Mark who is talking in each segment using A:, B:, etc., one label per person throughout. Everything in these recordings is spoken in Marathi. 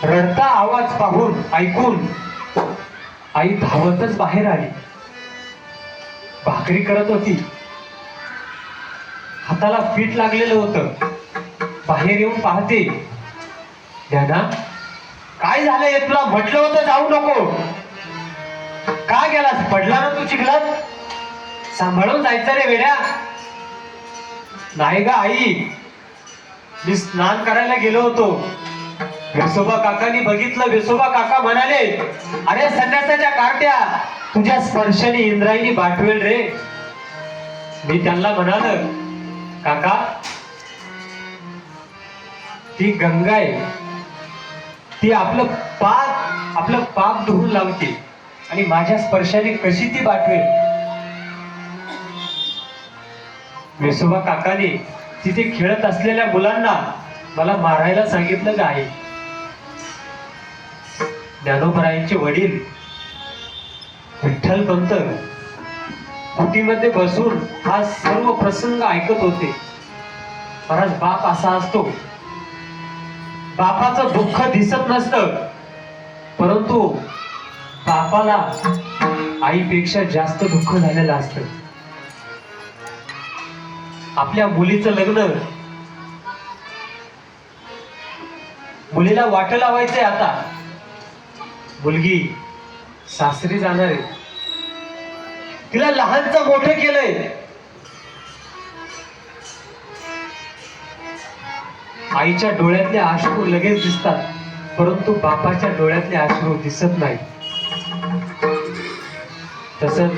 A: रडता आवाज पाहून ऐकून आई धावतच बाहेर आली. भाकरी करत होती. हाताला पीठ लागलेलं होतं. बाहेर येऊन पाहते, ज्ञाना काय झालंय? तुला म्हटलं होतं जाऊ नको, का गेलास? पडला ना तू चिखलात? सांभाळून जायचं रे वेड्या. नाही ग आई, मी स्नान करायला गेलो होतो. वेसोबा काकांनी बघितलं. वेसोबा काका म्हणाले, अरे संन्यासाच्या कार्ट्या, तुझ्या स्पर्शाने इंद्रायणी बाटवेल रे. मी त्यांना म्हणाल, काका ती गंगा आहे, ती आपलं पाप धुवून लावते आणि माझ्या स्पर्शाने कशी ती बाटवेल? वेसोबा काकाने तिथे खेळत असलेल्या मुलांना मला मारायला सांगितलं का आहे? ज्ञानोबरायांचे वडील विठ्ठलपंत कुटीमध्ये बसून हा सर्व प्रसंग ऐकत होते. महाराज, बाप असा असतो, बापाचं दुःख दिसत नसतं, परंतु बापाला आईपेक्षा जास्त दुःख झालेलं असतं. आपल्या मुलीचं लग्न, मुलीला वाट लावायचंय. आता मुलगी सासरी जाणार आहे. तिला लहानचं मोठं केलंय. आईच्या डोळ्यातले अश्रू लगेच दिसतात, परंतु बापाच्या डोळ्यातले अश्रू दिसत नाही. तसंच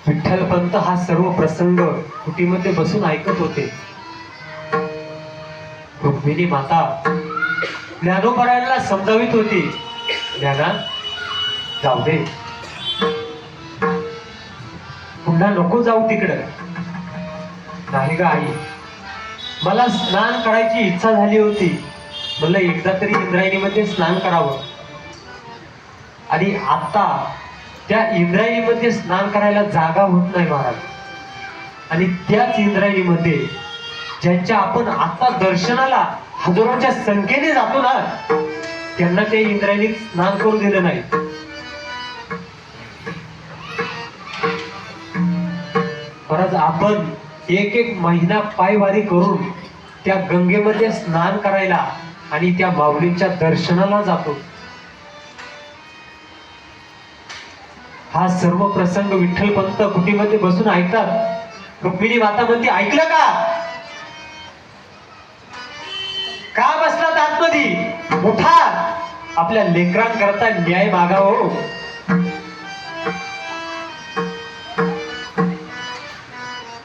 A: विठ्ठलपंत हा सर्व प्रसंग कुटीमध्ये बसून ऐकत होते. रुक्मिणी माता ज्ञानोबरायांना समजावित होती, ज्ञाना जाऊ दे, पुन्हा नको जाऊ तिकडं. नाही ग आई, मला स्नान करायची इच्छा झाली होती. म्हणलं एकदा तरी इंद्रायणीमध्ये स्नान करावं. आणि आता त्या इंद्रायणीमध्ये स्नान करायला जागा होत नाही महाराज. आणि त्याच इंद्रायणीमध्ये ज्यांच्या आपण आता दर्शनाला हजारोच्या संख्येने जातो ना, त्यांना त्या इंद्रायणीत स्नान करू दिलं नाही. महाराज, आपण एक एक महिना पायवारी करून त्या गंगेमध्ये स्नान करायला आणि त्या माऊलींच्या दर्शनाला जातो. हा सर्व प्रसंग विठ्ठलपंत कुटीमध्ये बसून ऐकतात. रुक्मिणी माता म्हणते, ऐकलं का बसलात आतमध्ये? उठा, आपल्या लेकरांकरता न्याय मागावं हो.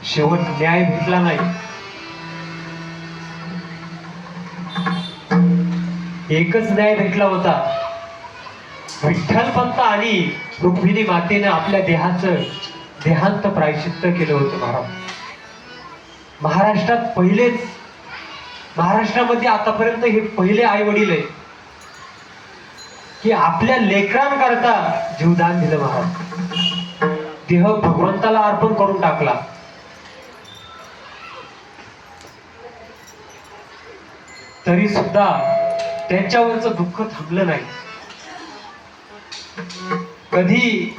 A: शेवट न्याय भेटला नाही. एकच न्याय भेटला होता. विठ्ठलपंत आणि रुक्मिणी मातेने आपल्या देहाचं देहांत प्रायश्चित्त केलं होतं. महाराष्ट्रामध्ये आतापर्यंत हे पहिले आई वडील आहे की आपल्या लेकरांकरता जीवदान दिलं. महाराज देह भगवंताला अर्पण करून टाकला. तरी सुद्धा त्यांच्यावरचं दुःख थांबलं नाही. कधी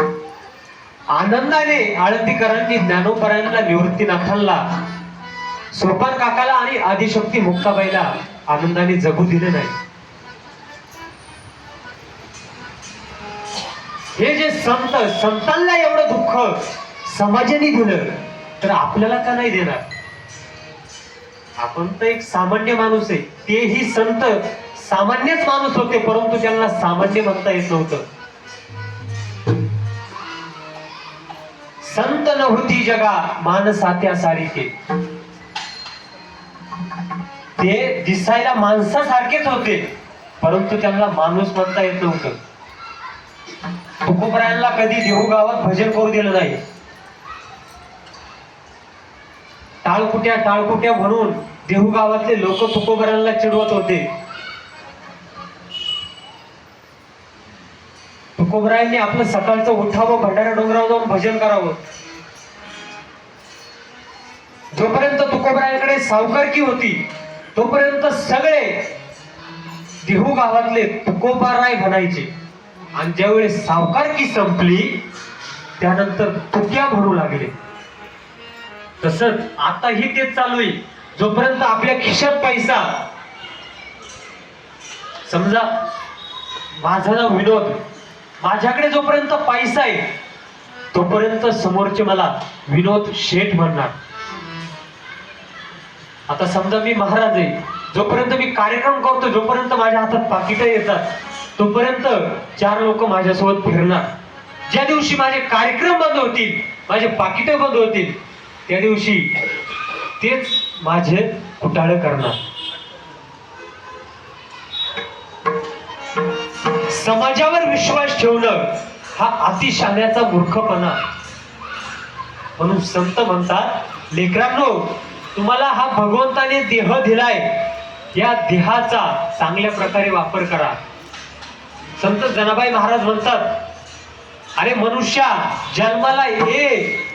A: आनंदाने आळंदीकरांनी ज्ञानोबरायांना, निवृत्तीनाथांना, सोपान काकाला आणि आदिशक्ती मुक्ताबाईला आनंदाने जगू दिले नाही. हे जे संतांना एवढं दुःख समाजाने दिलं, तर आपल्याला का नाही देणार? आपण तर एक सामान्य माणूस आहे. तेही संत सामान्यच माणूस होते, परंतु त्यांना सामान्य म्हणता येत नव्हतं. संत नव्हती जगा माणसात्या सारिके. ते दिसायला माणसासारखेच होते, परंतु त्यांना माणूस म्हणता येत नव्हतं. तुकोबरायांना कधी देहू गावात भजन करू दिलं नाही. टाळकुट्या म्हणून देहू गावातले लोक तुकोबरायांना चिडवत होते. तुकोबरायांनी आपलं सकाळचं उठावं, भंडारा डोंगरावर जाऊन भजन करावं. जोपर्यंत तुकोबरायांकडे सावकारकी होती, तोपर्यंत सगळे देहू गावातले तुकोबाराय म्हणायचे. आणि ज्यावेळेस सावकारकी संपली त्यानंतर तुक्या म्हणू लागले. तसंच आताही तेच चालू आहे. जोपर्यंत आपल्या खिशात पैसा, समजा माझं नाव विनोद, माझ्याकडे जोपर्यंत पैसा आहे तोपर्यंत समोरचे मला विनोद शेठ म्हणणार. आता समजा मी महाराज आहे, जोपर्यंत मी कार्यक्रम करतो, जोपर्यंत माझ्या हातात पाकिटं येतात तोपर्यंत चार लोक माझ्यासोबत फिरणार. ज्या दिवशी माझे कार्यक्रम बंद होतील, माझे पाकिटं बंद होतील, त्या दिवशी तेच माझे कुटाळ करणार. समाजावर विश्वास ठेवणं हा अतिशहाण्याचा मूर्खपणा. म्हणून संत म्हणतात, लेकरांनो, तुम्हाला हा भगवंताने देह दिलाय, या देहाचा चांगल्या प्रकारे वापर करा. संत जनाबाई महाराज म्हणतात, अरे मनुष्या, जन्माला ये,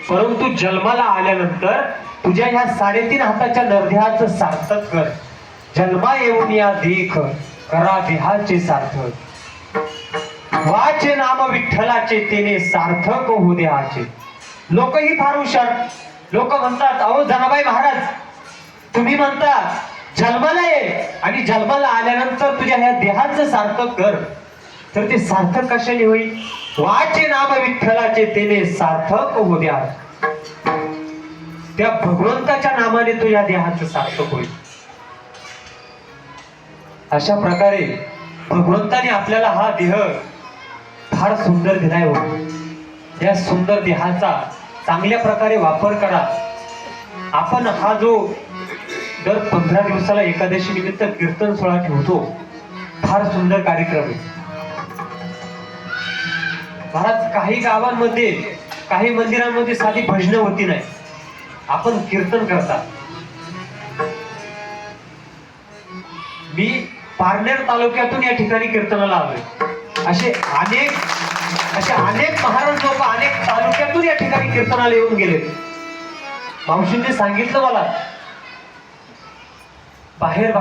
A: परंतु जन्माला आल्यानंतर तुझ्या ह्या 3.5 हाताच्या नरदेहाचं सार्थक कर. जन्मा येऊन या देख, करा देहाचे सार्थक. वाचे नाम विठ्ठलाचे, तेने सार्थक होऊ देहाचे. लोकही फार हुशार. लोक म्हणतात, अहो जनाबाई महाराज, तुम्ही म्हणता जन्माला ये आणि जन्माला आल्यानंतर तुझ्या ह्या देहाचं सार्थक कर, तर ते सार्थक कशाने होईल? वाचे नाम विठ्ठलाचे, तेने सार्थक होऊ द्या. त्या भगवंताच्या नामाने तुझ्या देहाचं सार्थक होईल. अशा प्रकारे भगवंताने आपल्याला हा देह फार सुंदर दिलाय हो. या सुंदर देहाचा चांगल्या प्रकारे वापर करा. आपण हा जो दर 15 दिवसाला एकादशी निमित्त कीर्तन सोहळा ठेवतो, फार सुंदर कार्यक्रम आहे महाराज. काही गावांमध्ये, काही मंदिरांमध्ये साधी भजनं होती नाही, आपण कीर्तन करता. मी पारनेर तालुक्यातून या ठिकाणी कीर्तनाला आलोय. असे अनेक महाराज लोक अनेक तालुक्यातून या ठिकाणी कीर्तनाला येऊन गेले. मावशींनी सांगितलं मला, बाहेर